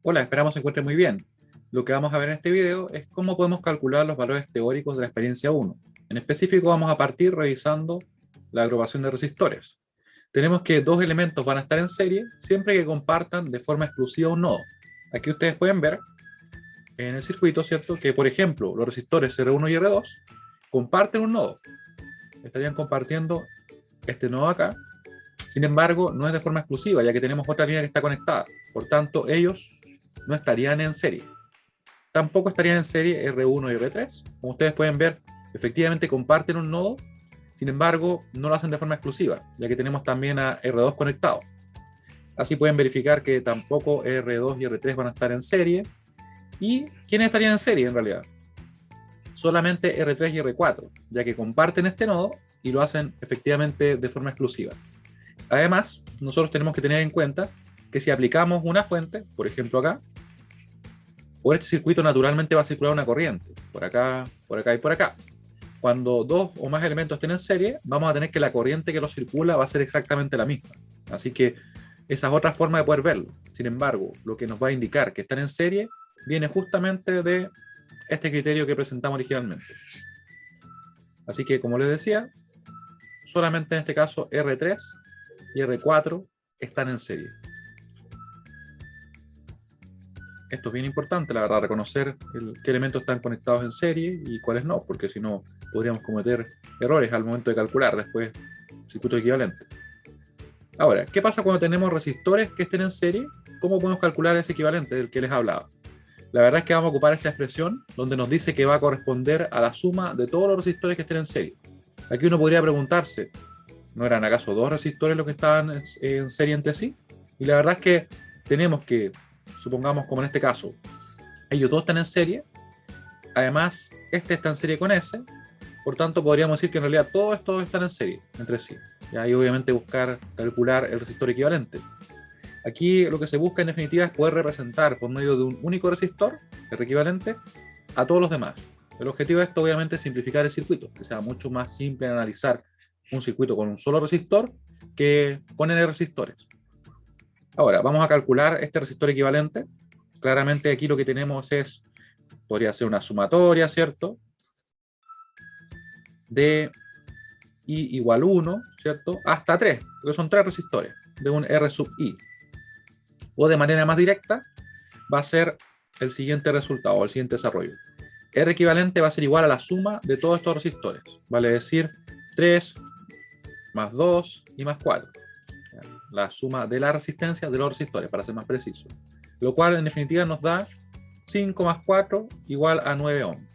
Hola, esperamos se encuentre muy bien. Lo que vamos a ver en este video es cómo podemos calcular los valores teóricos de la experiencia 1. En específico vamos a partir revisando la agrupación de resistores. Tenemos que dos elementos van a estar en serie siempre que compartan de forma exclusiva un nodo. Aquí ustedes pueden ver en el circuito, ¿cierto? Que por ejemplo los resistores R1 y R2 comparten un nodo. Estarían compartiendo este nodo acá. Sin embargo, no es de forma exclusiva, ya que tenemos otra línea que está conectada. Por tanto, ellos no estarían en serie. Tampoco estarían en serie R1 y R3. Como ustedes pueden ver, efectivamente comparten un nodo, sin embargo, no lo hacen de forma exclusiva, ya que tenemos también a R2 conectado. Así pueden verificar que tampoco R2 y R3 van a estar en serie. ¿Y quiénes estarían en serie en realidad? Solamente R3 y R4, ya que comparten este nodo y lo hacen efectivamente de forma exclusiva. Además, nosotros tenemos que tener en cuenta que si aplicamos una fuente, por ejemplo acá, por este circuito naturalmente va a circular una corriente, por acá y por acá. Cuando dos o más elementos estén en serie, vamos a tener que la corriente que los circula va a ser exactamente la misma. Así que esa es otra forma de poder verlo. Sin embargo, lo que nos va a indicar que están en serie viene justamente de este criterio que presentamos originalmente. Así que, como les decía, solamente en este caso R3 y R4 están en serie. Esto es bien importante, la verdad, reconocer qué elementos están conectados en serie y cuáles no, porque si no podríamos cometer errores al momento de calcular después circuitos equivalentes. Ahora, ¿qué pasa cuando tenemos resistores que estén en serie? ¿Cómo podemos calcular ese equivalente del que les hablaba? La verdad es que vamos a ocupar esta expresión donde nos dice que va a corresponder a la suma de todos los resistores que estén en serie. Aquí uno podría preguntarse, ¿no eran acaso dos resistores los que estaban en serie entre sí? Y la verdad es que tenemos que, supongamos como en este caso, ellos todos están en serie, además este está en serie con ese, por tanto podríamos decir que en realidad todos estos están en serie entre sí. Y ahí obviamente buscar calcular el resistor equivalente. Aquí lo que se busca en definitiva es poder representar por medio de un único resistor, el equivalente, a todos los demás. El objetivo de esto obviamente es simplificar el circuito, que sea mucho más simple analizar un circuito con un solo resistor que con N resistores. Ahora, vamos a calcular este resistor equivalente. Claramente aquí lo que tenemos es, podría ser una sumatoria, ¿cierto? De I igual 1, ¿cierto? Hasta 3, porque son 3 resistores de un R sub I. O de manera más directa, va a ser el siguiente resultado, el siguiente desarrollo. R equivalente va a ser igual a la suma de todos estos resistores. Vale decir 3 más 2 y más 4. La suma de la resistencia de los resistores, para ser más preciso. Lo cual en definitiva nos da 5 más 4 igual a 9 ohms.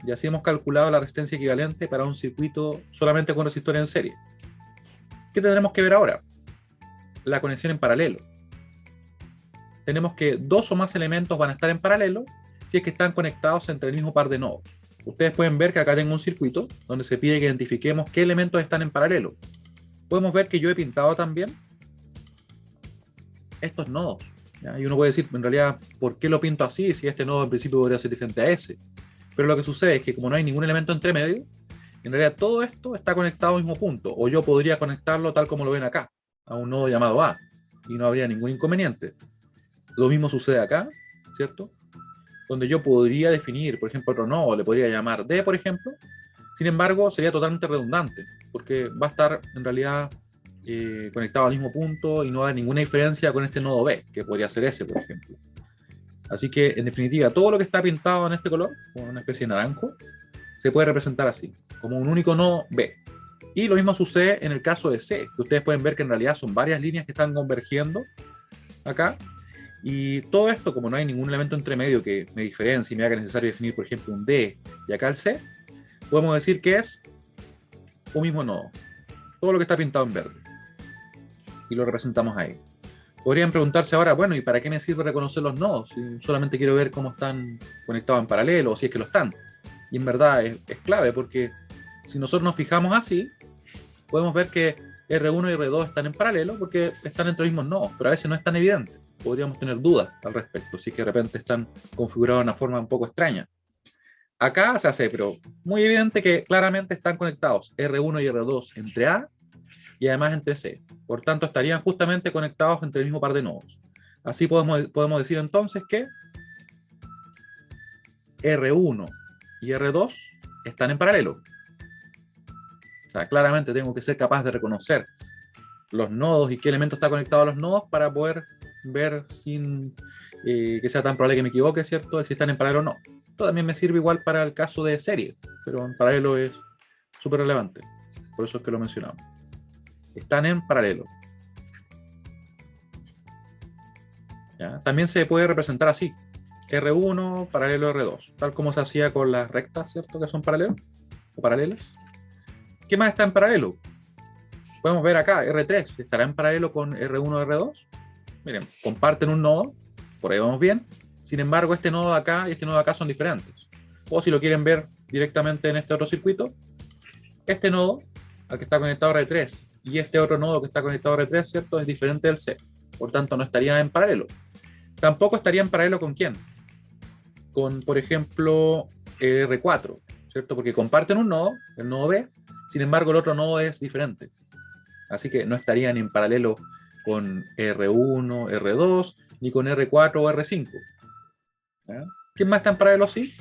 Y así hemos calculado la resistencia equivalente para un circuito solamente con resistores en serie. ¿Qué tendremos que ver ahora? La conexión en paralelo. Tenemos que dos o más elementos van a estar en paralelo si es que están conectados entre el mismo par de nodos. Ustedes pueden ver que acá tengo un circuito donde se pide que identifiquemos qué elementos están en paralelo. Podemos ver que yo he pintado también estos nodos. ¿Ya? Y uno puede decir, en realidad, ¿por qué lo pinto así si este nodo en principio podría ser diferente a ese? Pero lo que sucede es que como no hay ningún elemento entre medio, en realidad todo esto está conectado al mismo punto, o yo podría conectarlo tal como lo ven acá, a un nodo llamado A, y no habría ningún inconveniente. Lo mismo sucede acá, ¿cierto? Donde yo podría definir, por ejemplo, otro nodo, le podría llamar D, por ejemplo. Sin embargo, sería totalmente redundante, porque va a estar en realidad conectado al mismo punto y no hay ninguna diferencia con este nodo B, que podría ser ese, por ejemplo. Así que, en definitiva, todo lo que está pintado en este color, con una especie de naranjo, se puede representar así, como un único nodo B. Y lo mismo sucede en el caso de C, que ustedes pueden ver que en realidad son varias líneas que están convergiendo acá. Y todo esto, como no hay ningún elemento entre medio que me diferencie y me haga necesario definir, por ejemplo, un D y acá el C, podemos decir que es un mismo nodo. Todo lo que está pintado en verde. Y lo representamos ahí. Podrían preguntarse ahora, bueno, ¿y para qué me sirve reconocer los nodos? Si solamente quiero ver cómo están conectados en paralelo o si es que lo están. Y en verdad es clave porque si nosotros nos fijamos así, podemos ver que R1 y R2 están en paralelo porque están entre los mismos nodos, pero a veces no es tan evidente. Podríamos tener dudas al respecto, si es que de repente están configurados de una forma un poco extraña. Acá se hace, pero muy evidente que claramente están conectados R1 y R2 entre A y además entre C. Por tanto, estarían justamente conectados entre el mismo par de nodos. Así podemos decir entonces que R1 y R2 están en paralelo. O sea, claramente tengo que ser capaz de reconocer los nodos y qué elemento está conectado a los nodos para poder ver sin que sea tan probable que me equivoque, ¿cierto? Si están en paralelo o no. Esto también me sirve igual para el caso de serie, pero en paralelo es súper relevante. Por eso es que lo mencionamos. Están en paralelo. ¿Ya? También se puede representar así. R1 paralelo a R2, tal como se hacía con las rectas, ¿cierto? Que son paralelos o paralelas. ¿Qué más está en paralelo? Podemos ver acá, R3 estará en paralelo con R1 R2. Miren, comparten un nodo, por ahí vamos bien. Sin embargo, este nodo de acá y este nodo de acá son diferentes. O si lo quieren ver directamente en este otro circuito, este nodo al que está conectado a R3 y este otro nodo que está conectado a R3, ¿cierto? Es diferente del C. Por tanto, no estaría en paralelo. Tampoco estaría en paralelo con quién. Con, por ejemplo, R4, ¿cierto? Porque comparten un nodo, el nodo B, sin embargo, el otro nodo es diferente. Así que no estarían en paralelo con R1, R2, ni con R4 o R5. ¿Ya? ¿Quién más está en paralelo así?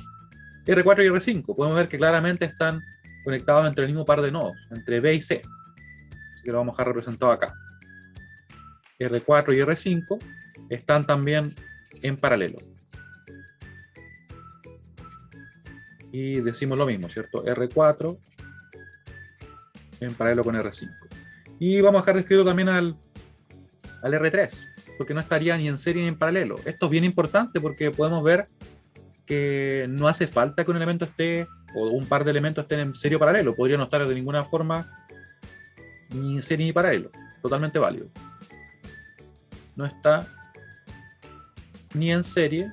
R4 y R5. Podemos ver que claramente están conectados entre el mismo par de nodos, entre B y C. Así que lo vamos a dejar representado acá. R4 y R5 están también en paralelo. Y decimos lo mismo, ¿cierto? R4 en paralelo con R5. Y vamos a dejar descrito también al R3, porque no estaría ni en serie ni en paralelo. Esto es bien importante porque podemos ver que no hace falta que un elemento esté, o un par de elementos estén en serie o paralelo. Podría no estar de ninguna forma ni en serie ni paralelo. Totalmente válido. No está ni en serie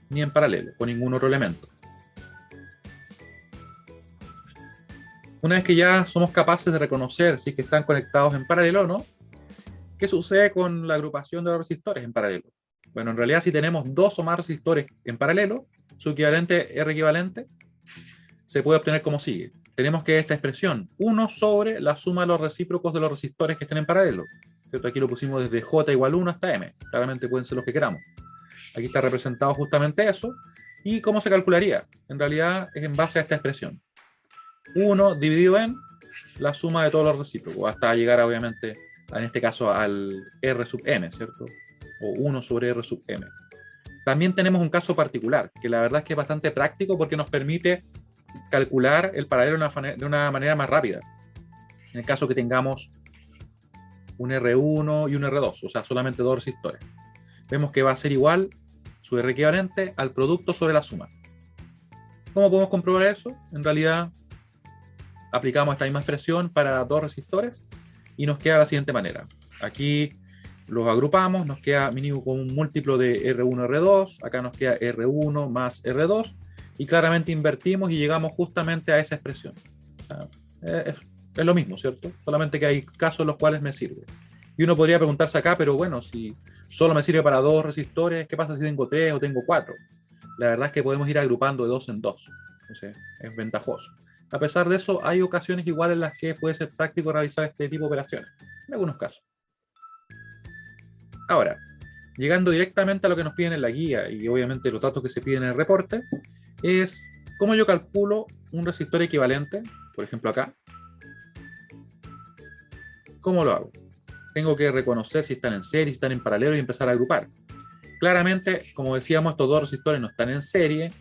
ni en paralelo con ningún otro elemento. Una vez que ya somos capaces de reconocer si es que están conectados en paralelo o no, ¿qué sucede con la agrupación de los resistores en paralelo? Bueno, en realidad si tenemos dos o más resistores en paralelo, su equivalente R equivalente se puede obtener como sigue. Tenemos que esta expresión, 1 sobre la suma de los recíprocos de los resistores que estén en paralelo. ¿Cierto? Aquí lo pusimos desde J igual 1 hasta M. Claramente pueden ser los que queramos. Aquí está representado justamente eso. ¿Y cómo se calcularía? En realidad es en base a esta expresión. 1 dividido en la suma de todos los recíprocos, hasta llegar obviamente, en este caso, al R sub m, ¿cierto? O 1 sobre R sub m. También tenemos un caso particular, que la verdad es que es bastante práctico porque nos permite calcular el paralelo de una manera más rápida. En el caso que tengamos un R1 y un R2, o sea, solamente dos resistores. Vemos que va a ser igual su R equivalente al producto sobre la suma. ¿Cómo podemos comprobar eso? En realidad, aplicamos esta misma expresión para dos resistores y nos queda de la siguiente manera. Aquí los agrupamos, nos queda mínimo con un múltiplo de R1, R2, acá nos queda R1 más R2, y claramente invertimos y llegamos justamente a esa expresión. Es lo mismo, ¿cierto? Solamente que hay casos en los cuales me sirve. Y uno podría preguntarse acá, pero bueno, si solo me sirve para dos resistores, ¿qué pasa si tengo tres o tengo cuatro? La verdad es que podemos ir agrupando de dos en dos. Entonces, es ventajoso. A pesar de eso, hay ocasiones igual en las que puede ser práctico realizar este tipo de operaciones. En algunos casos. Ahora, llegando directamente a lo que nos piden en la guía y obviamente los datos que se piden en el reporte, es cómo yo calculo un resistor equivalente, por ejemplo acá. ¿Cómo lo hago? Tengo que reconocer si están en serie, si están en paralelo y empezar a agrupar. Claramente, como decíamos, estos dos resistores no están en serie,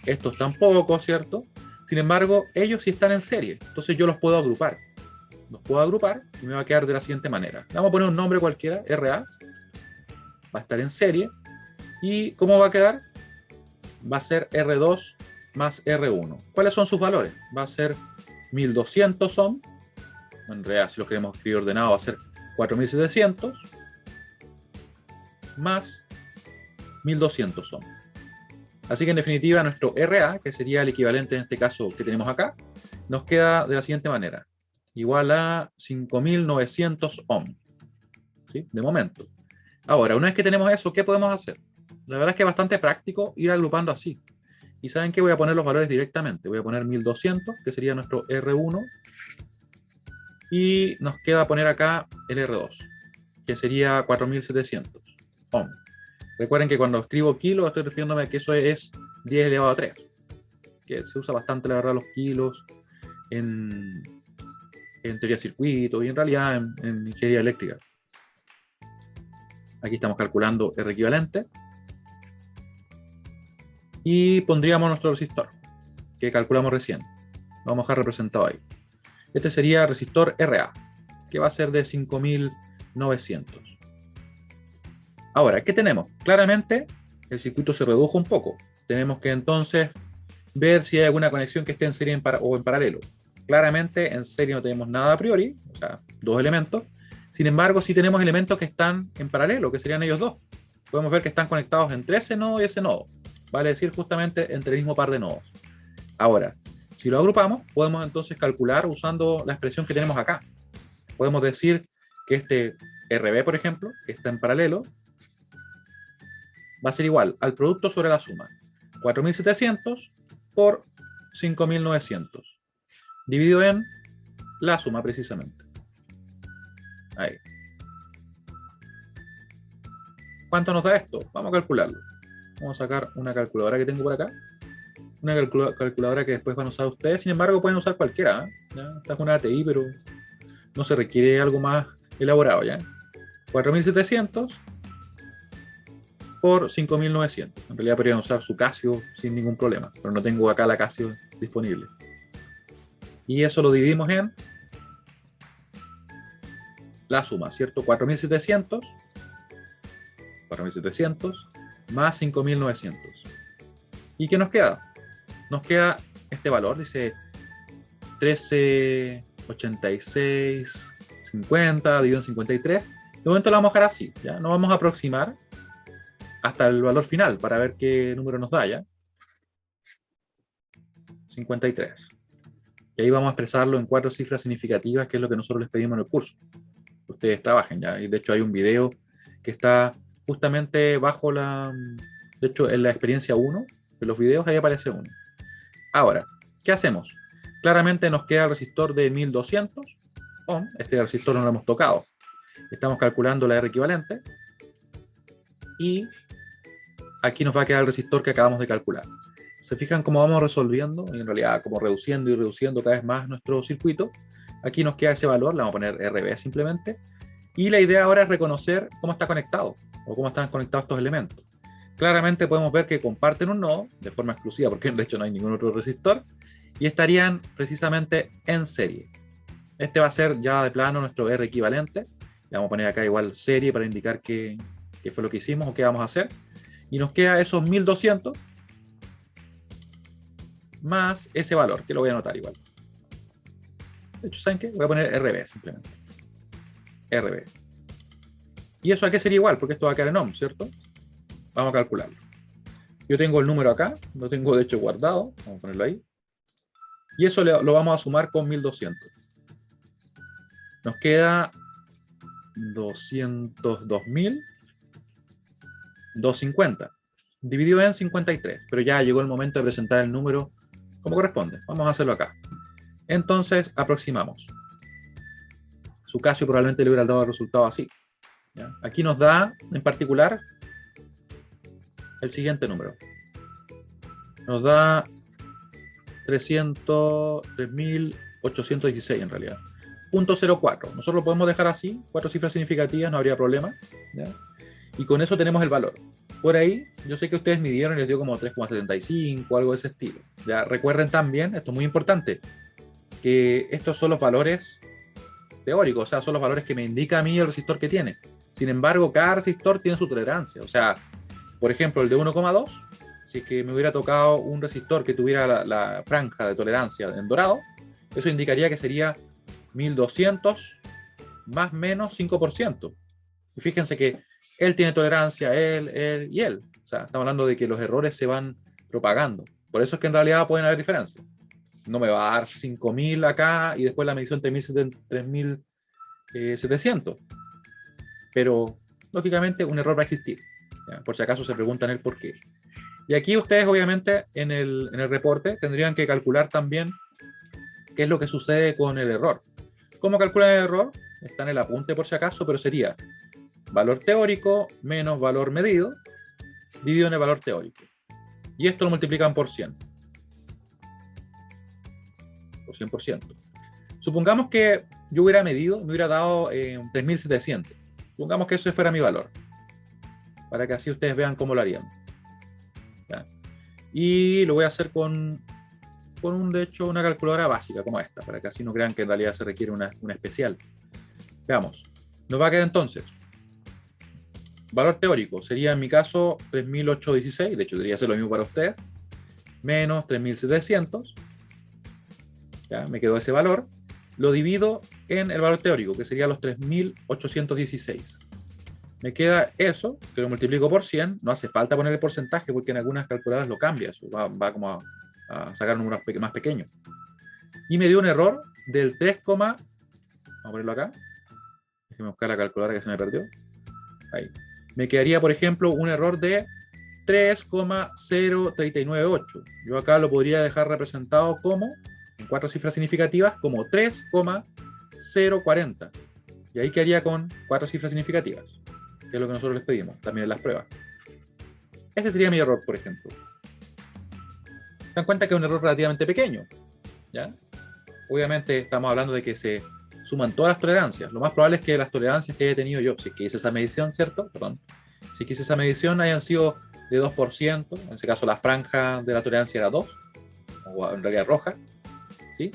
estos tampoco, ¿cierto? Sin embargo, ellos sí están en serie, entonces yo los puedo agrupar. Los puedo agrupar y me va a quedar de la siguiente manera. Le vamos a poner un nombre cualquiera, RA, va a estar en serie. ¿Y cómo va a quedar? Va a ser R2 más R1. ¿Cuáles son sus valores? Va a ser 1200 ohm. En realidad, si lo queremos escribir ordenado, va a ser 4700 más 1200 ohm. Así que en definitiva, nuestro RA, que sería el equivalente en este caso que tenemos acá, nos queda de la siguiente manera. Igual a 5900 ohm. ¿Sí? De momento. Ahora, una vez que tenemos eso, ¿qué podemos hacer? La verdad es que es bastante práctico ir agrupando así. Y ¿saben qué? Voy a poner los valores directamente. Voy a poner 1200, que sería nuestro R1. Y nos queda poner acá el R2, que sería 4700 ohm. Recuerden que cuando escribo kilos estoy refiriéndome a que eso es 10 elevado a 3, que se usa bastante, la verdad, los kilos en teoría de circuitos y en realidad en ingeniería eléctrica. Aquí estamos calculando R equivalente y pondríamos nuestro resistor que calculamos recién. Lo vamos a dejar representado ahí. Este sería resistor RA, que va a ser de 5900. Ahora, ¿qué tenemos? Claramente el circuito se redujo un poco. Tenemos que entonces ver si hay alguna conexión que esté en serie o en paralelo. Claramente en serie no tenemos nada a priori, o sea, dos elementos. Sin embargo, sí tenemos elementos que están en paralelo, que serían ellos dos. Podemos ver que están conectados entre ese nodo y ese nodo. Vale decir, justamente entre el mismo par de nodos. Ahora, si lo agrupamos, podemos entonces calcular usando la expresión que tenemos acá. Podemos decir que este RB, por ejemplo, que está en paralelo, va a ser igual al producto sobre la suma. 4700 por 5900. Dividido en la suma, precisamente. Ahí. ¿Cuánto nos da esto? Vamos a calcularlo. Vamos a sacar una calculadora que tengo por acá. Una calculadora que después van a usar ustedes. Sin embargo, pueden usar cualquiera. Esta es una ATI, pero no se requiere algo más elaborado, ¿ya? 4700 por 5900. En realidad podrían usar su Casio sin ningún problema, pero no tengo acá la Casio disponible. Y eso lo dividimos en la suma, ¿cierto? 4700 más 5900. ¿Y qué nos queda? Nos queda este valor, dice 1386,50 dividido en 53. De momento lo vamos a dejar así, ¿ya? No vamos a aproximar hasta el valor final para ver qué número nos da, ¿ya? 53. Y ahí vamos a expresarlo en 4 cifras significativas, que es lo que nosotros les pedimos en el curso. Ustedes trabajen, ¿ya? Y de hecho hay un video que está justamente bajo de hecho en la experiencia 1 de los videos, ahí aparece uno. Ahora, ¿qué hacemos? Claramente nos queda el resistor de 1200 ohm. Este resistor no lo hemos tocado. Estamos calculando la R equivalente. Y aquí nos va a quedar el resistor que acabamos de calcular. ¿Se fijan cómo vamos resolviendo? Y en realidad como reduciendo y reduciendo cada vez más nuestro circuito. Aquí nos queda ese valor, le vamos a poner RB simplemente. Y la idea ahora es reconocer cómo está conectado o cómo están conectados estos elementos. Claramente podemos ver que comparten un nodo de forma exclusiva, porque de hecho no hay ningún otro resistor, y estarían precisamente en serie. Este va a ser ya de plano nuestro R equivalente. Le vamos a poner acá igual serie para indicar qué fue lo que hicimos o qué vamos a hacer. Y nos queda esos 1200 más ese valor, que lo voy a anotar igual. De hecho, ¿saben qué? Voy a poner RB simplemente. RB. ¿Y eso a qué sería igual? Porque esto va a quedar en ohm, ¿cierto? Vamos a calcularlo. Yo tengo el número acá, lo tengo de hecho guardado. Vamos a ponerlo ahí. Y eso lo vamos a sumar con 1200. Nos queda 202.250 dividido en 53. Pero ya llegó el momento de presentar el número como corresponde. Vamos a hacerlo acá. Entonces aproximamos. Su Casio probablemente le hubiera dado el resultado así. ¿Ya? Aquí nos da en particular el siguiente número. Nos da 3.816 en realidad. 0.04. Nosotros lo podemos dejar así, 4 cifras significativas, no habría problema. ¿Ya? Y con eso tenemos el valor. Por ahí, yo sé que ustedes midieron y les dio como 3,75, algo de ese estilo. ¿Ya? Recuerden también, esto es muy importante, que estos son los valores teóricos, o sea, son los valores que me indica a mí el resistor que tiene. Sin embargo, cada resistor tiene su tolerancia. O sea, por ejemplo, el de 1,2, si es que me hubiera tocado un resistor que tuviera la franja de tolerancia en dorado, eso indicaría que sería 1200 más menos 5%. Y fíjense que él tiene tolerancia, él y él. O sea, estamos hablando de que los errores se van propagando. Por eso es que en realidad pueden haber diferencias. No me va a dar 5000 acá y después la medición 3700. Pero, lógicamente, un error va a existir. ¿Ya? Por si acaso se preguntan el por qué. Y aquí ustedes, obviamente, en el reporte tendrían que calcular también qué es lo que sucede con el error. ¿Cómo calculan el error? Está en el apunte por si acaso, pero sería valor teórico menos valor medido dividido en el valor teórico. Y esto lo multiplican por 100. Por 100%. Supongamos que yo hubiera medido, me hubiera dado 3700. Supongamos que ese fuera mi valor. Para que así ustedes vean cómo lo harían. ¿Ya? Y lo voy a hacer con de hecho, una calculadora básica como esta, para que así no crean que en realidad se requiere una especial. Veamos. Nos va a quedar entonces. Valor teórico sería en mi caso 3816, de hecho debería ser lo mismo para ustedes, menos 3700. Ya, me quedó ese valor. Lo divido en el valor teórico, que sería los 3816. Me queda eso, que lo multiplico por 100. No hace falta poner el porcentaje porque en algunas calculadoras lo cambia. Eso va como a sacar números más pequeños. Y me dio un error del 3, vamos a ponerlo acá. Déjenme buscar la calculadora que se me perdió. Ahí. Me quedaría, por ejemplo, un error de 3,0398. Yo acá lo podría dejar representado como, en 4 cifras significativas, como 3,040. Y ahí quedaría con 4 cifras significativas, que es lo que nosotros les pedimos, también en las pruebas. Ese sería mi error, por ejemplo. Se dan cuenta que es un error relativamente pequeño, ¿ya? Obviamente estamos hablando de que se suman todas las tolerancias. Lo más probable es que las tolerancias que he tenido yo, si es que hice esa medición, ¿cierto? Perdón. Si hice esa medición hayan sido de 2%, en ese caso la franja de la tolerancia era 2, o en realidad roja, ¿sí?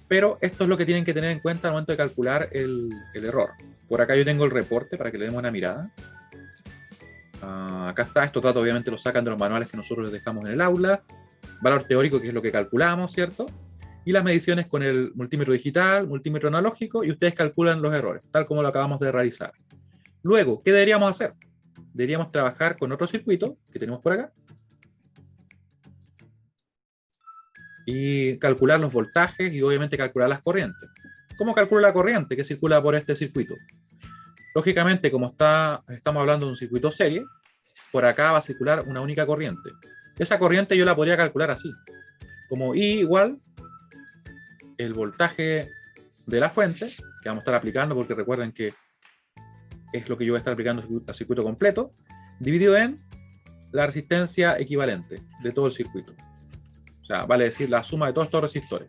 Pero esto es lo que tienen que tener en cuenta al momento de calcular el error. Por acá yo tengo el reporte para que le demos una mirada. Acá está, estos datos obviamente los sacan de los manuales que nosotros les dejamos en el aula. Valor teórico, que es lo que calculamos, ¿cierto? Y las mediciones con el multímetro digital, multímetro analógico, y ustedes calculan los errores, tal como lo acabamos de realizar. Luego, ¿qué deberíamos hacer? Deberíamos trabajar con otro circuito que tenemos por acá y calcular los voltajes y obviamente calcular las corrientes. ¿Cómo calculo la corriente que circula por este circuito? Lógicamente, como estamos hablando de un circuito serie, por acá va a circular una única corriente. Esa corriente yo la podría calcular así, como I igual el voltaje de la fuente, que vamos a estar aplicando, porque recuerden que es lo que yo voy a estar aplicando al circuito completo, dividido en la resistencia equivalente de todo el circuito. O sea, vale decir la suma de todos estos resistores.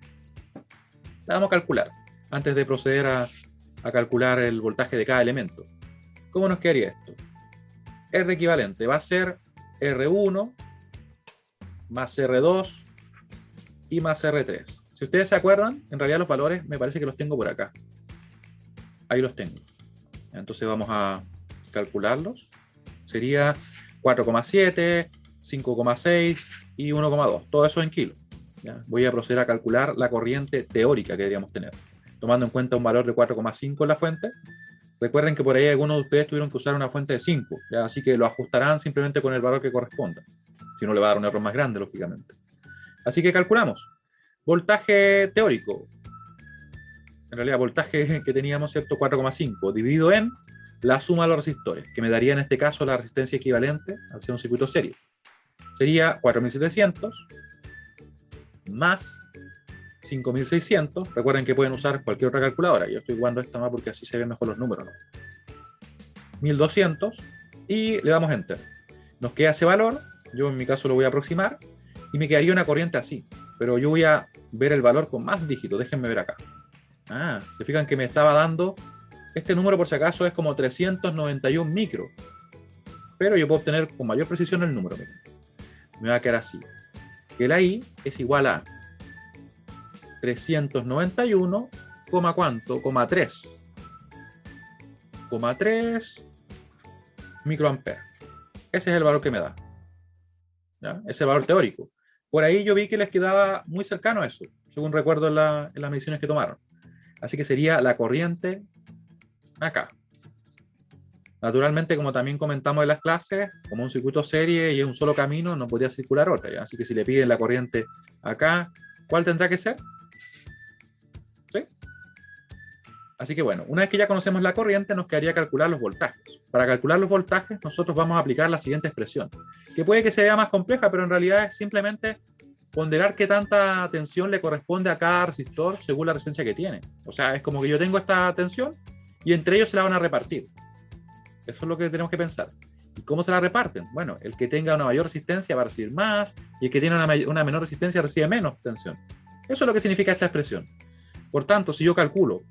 La vamos a calcular, antes de proceder a calcular el voltaje de cada elemento. ¿Cómo nos quedaría esto? R equivalente va a ser R1 más R2 y más R3. Si ustedes se acuerdan, en realidad los valores me parece que los tengo por acá. Ahí los tengo. Entonces vamos a calcularlos. Sería 4,7, 5,6 y 1,2. Todo eso en kilos. ¿Ya? Voy a proceder a calcular la corriente teórica que deberíamos tener, tomando en cuenta un valor de 4,5 en la fuente. Recuerden que por ahí algunos de ustedes tuvieron que usar una fuente de 5, ¿ya? Así que lo ajustarán simplemente con el valor que corresponda. Si no, le va a dar un error más grande, lógicamente. Así que calculamos. Voltaje teórico. En realidad, voltaje que teníamos, ¿cierto? 4,5 dividido en la suma de los resistores, que me daría en este caso la resistencia equivalente al ser un circuito serie. Sería 4700 más 5600. Recuerden que pueden usar cualquier otra calculadora. Yo estoy jugando esta más porque así se ven mejor los números, ¿no? 1200 y le damos Enter. Nos queda ese valor. Yo en mi caso lo voy a aproximar y me quedaría una corriente así. Pero yo voy a ver el valor con más dígitos. Déjenme ver acá. Se fijan que me estaba dando, este número por si acaso es como 391 micro, pero yo puedo obtener con mayor precisión el número. Miren. Me va a quedar así, que la I es igual a 391, ¿cuánto? 3 microamperes. Ese es el valor que me da, ¿ya? Ese es el valor teórico. Por ahí yo vi que les quedaba muy cercano a eso, según recuerdo en las mediciones que tomaron. Así que sería la corriente acá. Naturalmente, como también comentamos en las clases, como un circuito serie y es un solo camino, no podría circular otra, ¿ya? Así que si le piden la corriente acá, ¿cuál tendrá que ser? ¿Sí? Así que bueno, una vez que ya conocemos la corriente, nos quedaría calcular los voltajes. Para calcular los voltajes, nosotros vamos a aplicar la siguiente expresión, que puede que se vea más compleja, pero en realidad es simplemente ponderar qué tanta tensión le corresponde a cada resistor según la resistencia que tiene. O sea, es como que yo tengo esta tensión y entre ellos se la van a repartir. Eso es lo que tenemos que pensar. ¿Y cómo se la reparten? Bueno, el que tenga una mayor resistencia va a recibir más, y el que tiene una menor resistencia recibe menos tensión. Eso es lo que significa esta expresión. Por tanto, si yo calculo,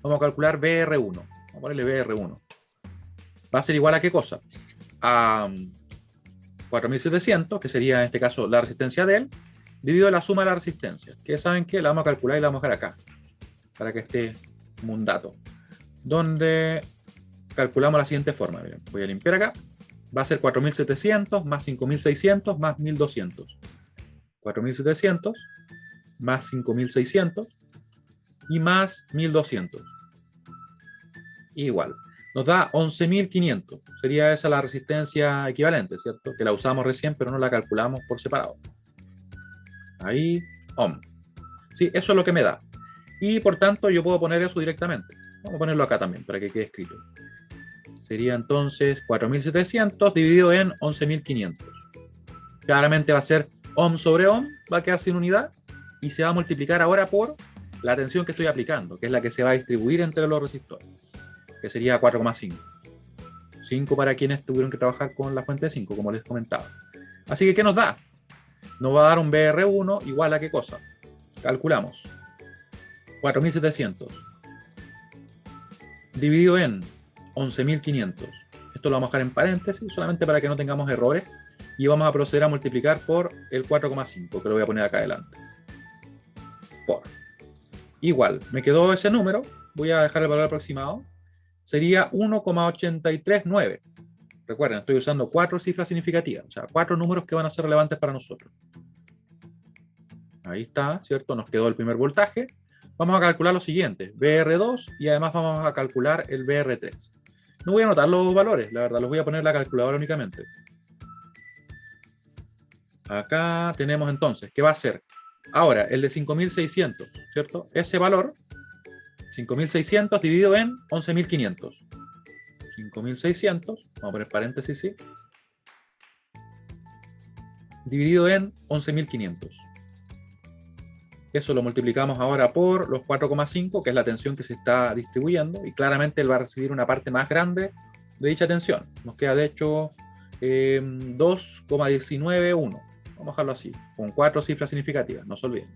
vamos a calcular BR1, vamos a ponerle BR1, va a ser igual a ¿qué cosa? A 4700, que sería en este caso la resistencia de él, dividido la suma de las resistencias, que saben que la vamos a calcular y la vamos a dejar acá, para que esté como un dato, donde calculamos la siguiente forma. Bien, voy a limpiar acá, va a ser 4700 más 5600 más 1200. 4700 más 5600 y más 1200. Igual. Nos da 11.500. Sería esa la resistencia equivalente, ¿cierto? Que la usamos recién, pero no la calculamos por separado. Ahí, ohm. Sí, eso es lo que me da. Y por tanto, yo puedo poner eso directamente. Vamos a ponerlo acá también, para que quede escrito. Sería entonces 4.700 dividido en 11.500. Claramente va a ser ohm sobre ohm, va a quedar sin unidad, y se va a multiplicar ahora por la tensión que estoy aplicando, que es la que se va a distribuir entre los resistores, que sería 4,5. 5 para quienes tuvieron que trabajar con la fuente de 5, como les comentaba. Así que, ¿qué nos da? Nos va a dar un BR1 igual a ¿qué cosa? Calculamos. 4.700 dividido en 11.500. Esto lo vamos a dejar en paréntesis, solamente para que no tengamos errores. Y vamos a proceder a multiplicar por el 4,5, que lo voy a poner acá adelante. Por. Igual, me quedó ese número, voy a dejar el valor aproximado. Sería 1,839. Recuerden, estoy usando 4 cifras significativas, o sea, 4 números que van a ser relevantes para nosotros. Ahí está, ¿cierto? Nos quedó el primer voltaje. Vamos a calcular lo siguiente, BR2, y además vamos a calcular el BR3. No voy a anotar los valores, la verdad, los voy a poner en la calculadora únicamente. Acá tenemos entonces, ¿qué va a ser? Ahora, el de 5.600, ¿cierto? Ese valor, 5.600 dividido en 11.500. 5.600, vamos a poner paréntesis, ¿sí? Dividido en 11.500. Eso lo multiplicamos ahora por los 4,5, que es la tensión que se está distribuyendo, y claramente él va a recibir una parte más grande de dicha tensión. Nos queda de hecho 2,191. Vamos a dejarlo así, con 4 cifras significativas, no se olviden.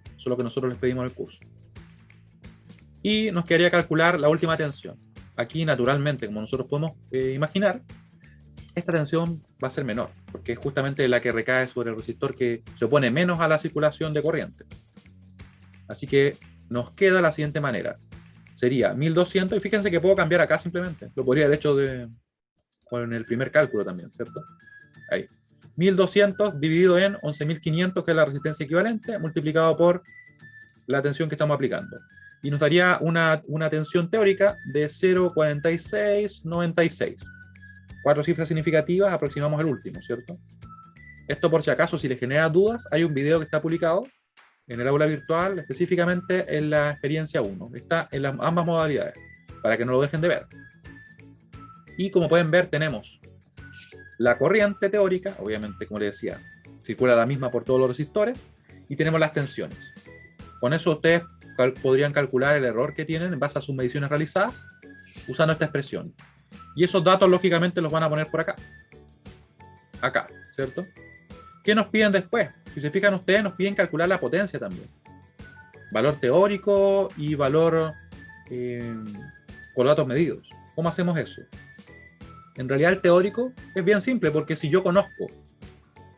Eso es lo que nosotros les pedimos en el curso. Y nos quedaría calcular la última tensión. Aquí, naturalmente, como nosotros podemos imaginar, esta tensión va a ser menor, porque es justamente la que recae sobre el resistor que se opone menos a la circulación de corriente. Así que nos queda la siguiente manera. Sería 1200, y fíjense que puedo cambiar acá simplemente. Lo podría haber hecho con el primer cálculo también, ¿cierto? Ahí. 1200 dividido en 11.500, que es la resistencia equivalente, multiplicado por la tensión que estamos aplicando. Y nos daría una tensión teórica de 0,4696. 4 cifras significativas, aproximamos el último, ¿cierto? Esto por si acaso, si les genera dudas, hay un video que está publicado en el aula virtual, específicamente en la experiencia 1. Está en ambas modalidades, para que no lo dejen de ver. Y como pueden ver, tenemos la corriente teórica, obviamente, como les decía, circula la misma por todos los resistores, y tenemos las tensiones. Con eso ustedes podrían calcular el error que tienen en base a sus mediciones realizadas, usando esta expresión. Y esos datos, lógicamente, los van a poner por acá. Acá, ¿cierto? ¿Qué nos piden después? Si se fijan ustedes, nos piden calcular la potencia también. Valor teórico y valor por datos medidos. ¿Cómo hacemos eso? En realidad el teórico es bien simple, porque si yo conozco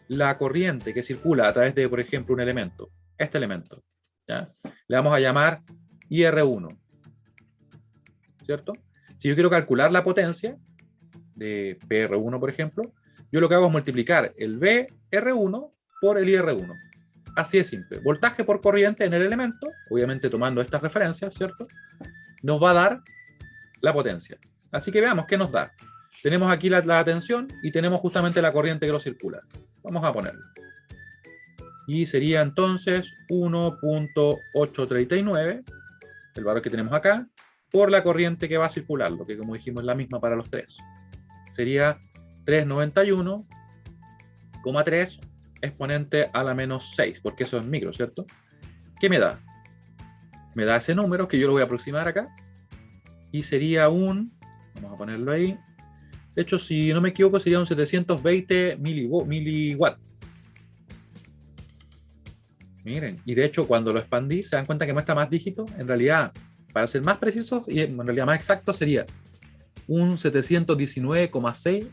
la corriente que circula a través de, por ejemplo, un elemento, este elemento, ¿ya? Le vamos a llamar IR1, ¿cierto? Si yo quiero calcular la potencia de PR1, por ejemplo, yo lo que hago es multiplicar el VR1 por el IR1. Así de simple. Voltaje por corriente en el elemento, obviamente tomando estas referencias, ¿cierto? Nos va a dar la potencia. Así que veamos qué nos da. Tenemos aquí la tensión y tenemos justamente la corriente que lo circula. Vamos a ponerlo. Y sería entonces 1,839, el valor que tenemos acá, por la corriente que va a circularlo, que como dijimos es la misma para los tres. Sería 391,3 exponente a la menos 6, porque eso es micro, ¿cierto? ¿Qué me da? Me da ese número, que yo lo voy a aproximar acá, y sería vamos a ponerlo ahí, De hecho, si no me equivoco, sería un 720 miliwatts. Miren, y de hecho, cuando lo expandí, se dan cuenta que muestra más dígitos. En realidad, para ser más precisos y en realidad más exacto, sería un 719,6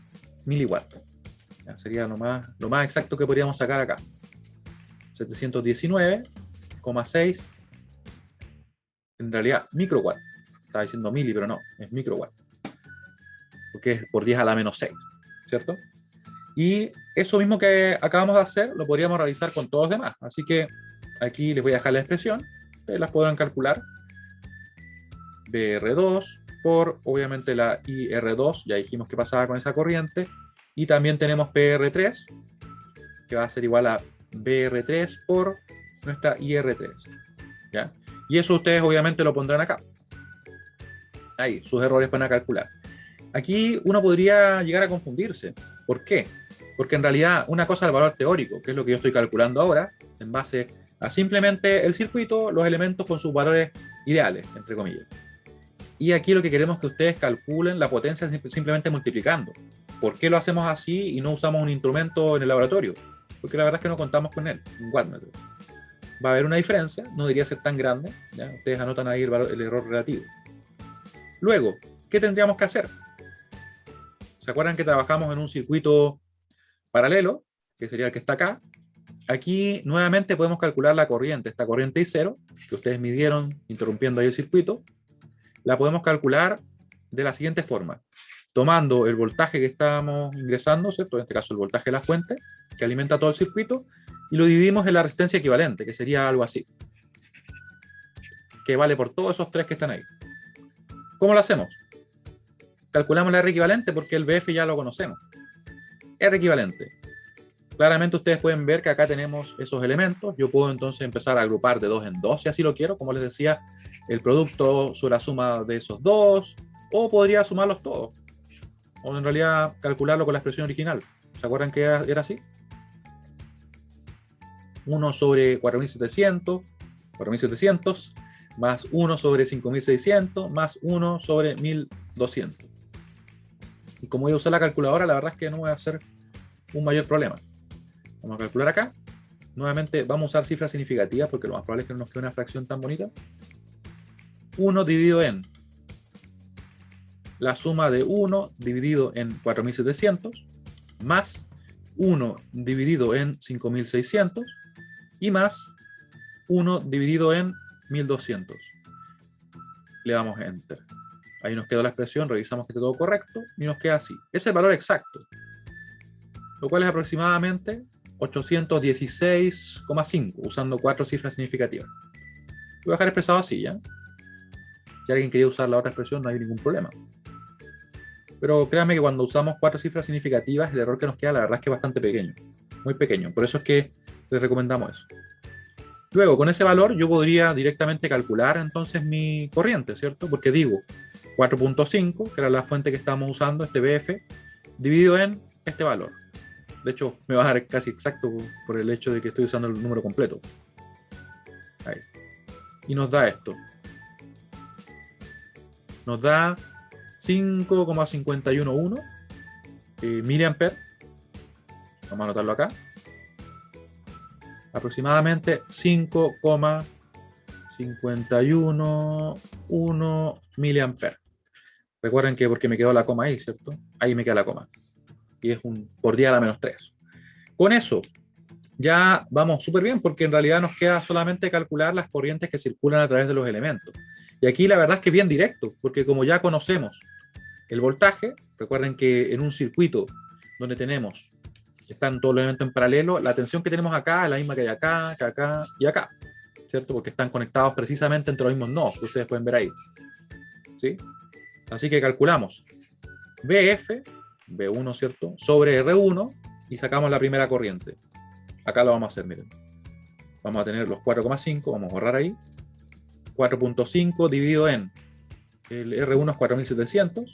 miliwatts. Ya, sería lo más exacto que podríamos sacar acá. 719,6, en realidad, microwatt. Estaba diciendo mili, pero no, es microwatt. Porque es por 10 a la menos 6, ¿cierto? Y eso mismo que acabamos de hacer, lo podríamos realizar con todos los demás. Así que aquí les voy a dejar la expresión. Ustedes las podrán calcular. BR2 por, obviamente, la IR2. Ya dijimos que pasaba con esa corriente. Y también tenemos PR3, que va a ser igual a BR3 por nuestra IR3. ¿Ya? Y eso ustedes obviamente lo pondrán acá. Ahí, sus errores van a calcular. Aquí uno podría llegar a confundirse. ¿Por qué? Porque en realidad una cosa es el valor teórico, que es lo que yo estoy calculando ahora, en base a simplemente el circuito, los elementos con sus valores ideales, entre comillas. Y aquí lo que queremos es que ustedes calculen la potencia simplemente multiplicando. ¿Por qué lo hacemos así y no usamos un instrumento en el laboratorio? Porque la verdad es que no contamos con él, un wattmetro. Va a haber una diferencia, no debería ser tan grande. ¿Ya? Ustedes anotan ahí el error relativo. Luego, ¿qué tendríamos que hacer? ¿Se acuerdan que trabajamos en un circuito paralelo, que sería el que está acá? Aquí nuevamente podemos calcular la corriente, esta corriente I0, que ustedes midieron interrumpiendo ahí el circuito, la podemos calcular de la siguiente forma. Tomando el voltaje que estábamos ingresando, ¿cierto? En este caso el voltaje de la fuente, que alimenta todo el circuito, y lo dividimos en la resistencia equivalente, que sería algo así, que vale por todos esos tres que están ahí. ¿Cómo lo hacemos? Calculamos la R equivalente porque el BF ya lo conocemos. R equivalente. Claramente ustedes pueden ver que acá tenemos esos elementos. Yo puedo entonces empezar a agrupar de 2 en 2, si así lo quiero. Como les decía, el producto sobre la suma de esos dos, o podría sumarlos todos. O en realidad calcularlo con la expresión original. ¿Se acuerdan que era así? 1 sobre 4700, más 1 sobre 5600, más 1 sobre 1200. Y como yo usé la calculadora, la verdad es que no voy a hacer un mayor problema. Vamos a calcular acá. Nuevamente vamos a usar cifras significativas porque lo más probable es que no nos quede una fracción tan bonita. 1 dividido en la suma de 1 dividido en 4700, más 1 dividido en 5600, y más 1 dividido en 1200. Le damos Enter. Ahí nos quedó la expresión, revisamos que esté todo correcto, y nos queda así. Ese es el valor exacto, lo cual es aproximadamente 816,5, usando 4 cifras significativas. Voy a dejar expresado así, ¿ya? Si alguien quería usar la otra expresión, no hay ningún problema. Pero créanme que cuando usamos 4 cifras significativas, el error que nos queda, la verdad es que es bastante pequeño. Muy pequeño. Por eso es que les recomendamos eso. Luego, con ese valor, yo podría directamente calcular entonces mi corriente, ¿cierto? Porque digo 4.5, que era la fuente que estábamos usando, este BF, dividido en este valor. De hecho, me va a dar casi exacto por el hecho de que estoy usando el número completo. Ahí. Y nos da esto. Nos da 5,511 miliamperes. Vamos a anotarlo acá. Aproximadamente 5,511 miliamperes. Recuerden que porque me quedó la coma ahí, ¿cierto? Ahí me queda la coma. Y es un por 10 a la menos 3. Con eso ya vamos súper bien porque en realidad nos queda solamente calcular las corrientes que circulan a través de los elementos. Y aquí la verdad es que es bien directo, porque como ya conocemos el voltaje, recuerden que en un circuito donde tenemos, están todos los elementos en paralelo, la tensión que tenemos acá es la misma que hay acá, que acá y acá, ¿cierto? Porque están conectados precisamente entre los mismos nodos que ustedes pueden ver ahí. ¿Sí? Así que calculamos BF, B1, ¿cierto? Sobre R1 y sacamos la primera corriente. Acá lo vamos a hacer, miren. Vamos a tener los 4,5, vamos a borrar ahí. 4.5 dividido en el R1 es 4700.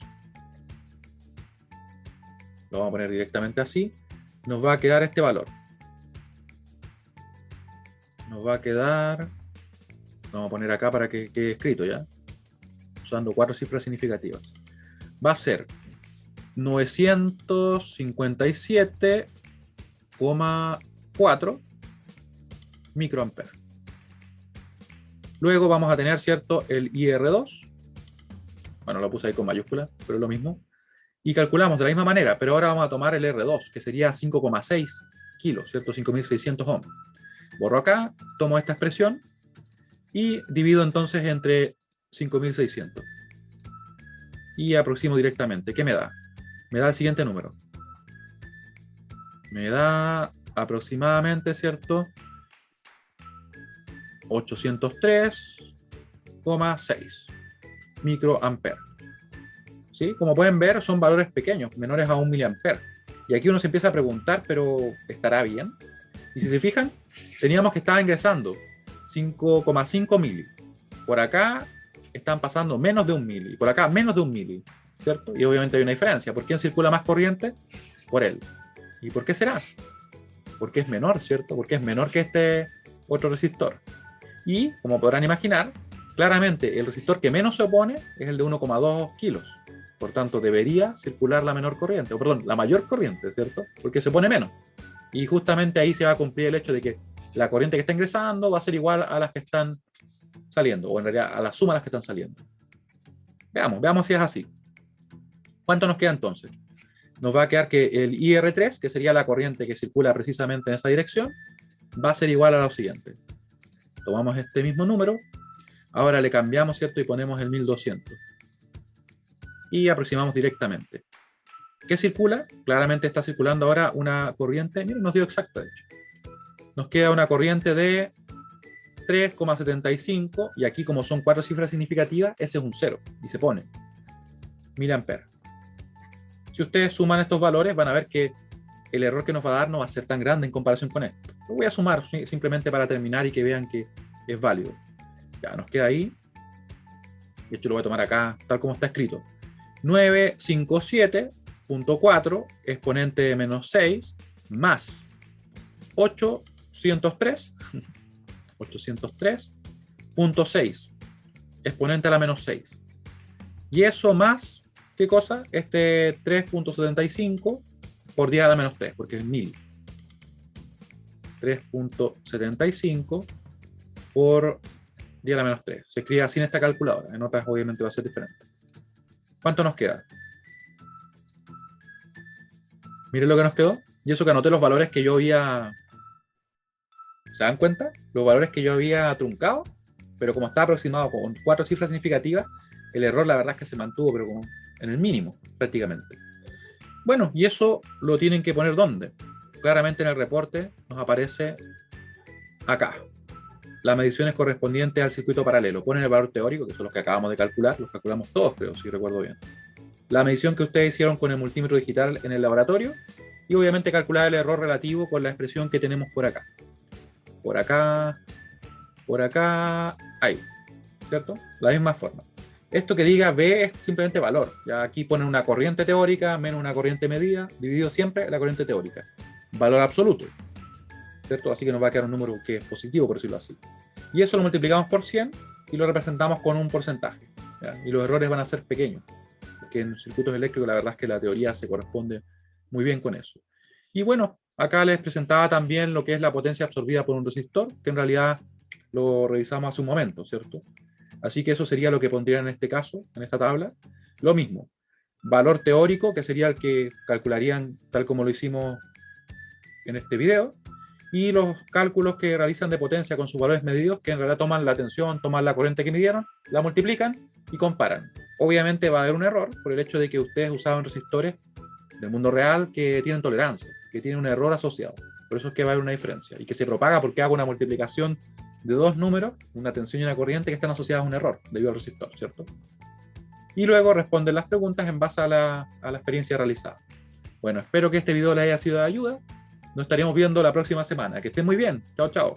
Lo vamos a poner directamente así. Nos va a quedar este valor. Nos va a quedar... Lo vamos a poner acá para que quede escrito ya. Usando 4 cifras significativas. Va a ser 957,4 microamperes. Luego vamos a tener, ¿cierto?, el IR2. Bueno, lo puse ahí con mayúscula, pero es lo mismo. Y calculamos de la misma manera, pero ahora vamos a tomar el R2, que sería 5,6 kilos, ¿cierto? 5.600 ohms. Borro acá, tomo esta expresión y divido entonces entre 5.600. Y aproximo directamente. ¿Qué me da? Me da el siguiente número. Me da aproximadamente, ¿cierto?, 803,6 microamperes. ¿Sí? Como pueden ver, son valores pequeños, menores a 1 miliamper. Y aquí uno se empieza a preguntar, ¿pero estará bien? Y si se fijan, teníamos que estar ingresando 5,5 mili. Por acá están pasando menos de 1 mili. Y por acá menos de 1 mili. ¿Cierto? Y obviamente hay una diferencia. ¿Por quién circula más corriente? Por él. ¿Y por qué será? Porque es menor, ¿cierto? Porque es menor que este otro resistor. Y, como podrán imaginar, claramente el resistor que menos se opone es el de 1,2 kilos. Por tanto, debería circular la menor corriente, o perdón, la mayor corriente, ¿cierto? Porque se opone menos. Y justamente ahí se va a cumplir el hecho de que la corriente que está ingresando va a ser igual a las que están saliendo, o en realidad a la suma de las que están saliendo. Veamos si es así. ¿Cuánto nos queda entonces? Nos va a quedar que el IR3, que sería la corriente que circula precisamente en esa dirección, va a ser igual a lo siguiente. Tomamos este mismo número, ahora le cambiamos, ¿cierto? Y ponemos el 1200. Y aproximamos directamente. ¿Qué circula? Claramente está circulando ahora una corriente, miren, nos dio exacta de hecho. Nos queda una corriente de 3,75, y aquí como son 4 cifras significativas, ese es un 0, y se pone miliamperes. Si ustedes suman estos valores, van a ver que el error que nos va a dar no va a ser tan grande en comparación con esto. Lo voy a sumar simplemente para terminar y que vean que es válido. Ya, nos queda ahí. De hecho, lo voy a tomar acá, tal como está escrito. 957,4 exponente de menos 6 más 803,6 exponente a la menos 6. Y eso más, ¿qué cosa? Este 3,75 por 10 a la menos 3, porque es 1000. 3,75 por 10 a la menos 3. Se escribe así en esta calculadora. En otras obviamente va a ser diferente. ¿Cuánto nos queda? Miren lo que nos quedó. Y eso que anoté los valores que yo había... ¿Se dan cuenta? Los valores que yo había truncado, pero como está aproximado con 4 cifras significativas, el error la verdad es que se mantuvo, pero como en el mínimo, prácticamente. Bueno, y eso lo tienen que poner ¿dónde? Claramente en el reporte nos aparece acá. Las mediciones correspondientes al circuito paralelo. Ponen el valor teórico, que son los que acabamos de calcular, los calculamos todos, creo, si recuerdo bien. La medición que ustedes hicieron con el multímetro digital en el laboratorio, y obviamente calcular el error relativo con la expresión que tenemos por acá. Por acá, ahí, ¿cierto? La misma forma. Esto que diga B es simplemente valor. Ya aquí ponen una corriente teórica menos una corriente medida, dividido siempre la corriente teórica. Valor absoluto, ¿cierto? Así que nos va a quedar un número que es positivo, por decirlo así. Y eso lo multiplicamos por 100 y lo representamos con un porcentaje, ¿ya? Y los errores van a ser pequeños, porque en circuitos eléctricos la verdad es que la teoría se corresponde muy bien con eso. Y bueno, acá les presentaba también lo que es la potencia absorbida por un resistor, que en realidad lo revisamos hace un momento, ¿cierto? Así que eso sería lo que pondría en este caso, en esta tabla. Lo mismo, valor teórico, que sería el que calcularían tal como lo hicimos en este video, y los cálculos que realizan de potencia con sus valores medidos, que en realidad toman la tensión, toman la corriente que midieron, la multiplican y comparan. Obviamente va a haber un error por el hecho de que ustedes usaban resistores del mundo real que tienen tolerancia, que tienen un error asociado. Por eso es que va a haber una diferencia y que se propaga porque hago una multiplicación de dos números, una tensión y una corriente que están asociadas a un error debido al resistor, ¿cierto? Y luego responden las preguntas en base a la experiencia realizada. Bueno, espero que este video les haya sido de ayuda. Nos estaremos viendo la próxima semana. Que estén muy bien. Chao, chao.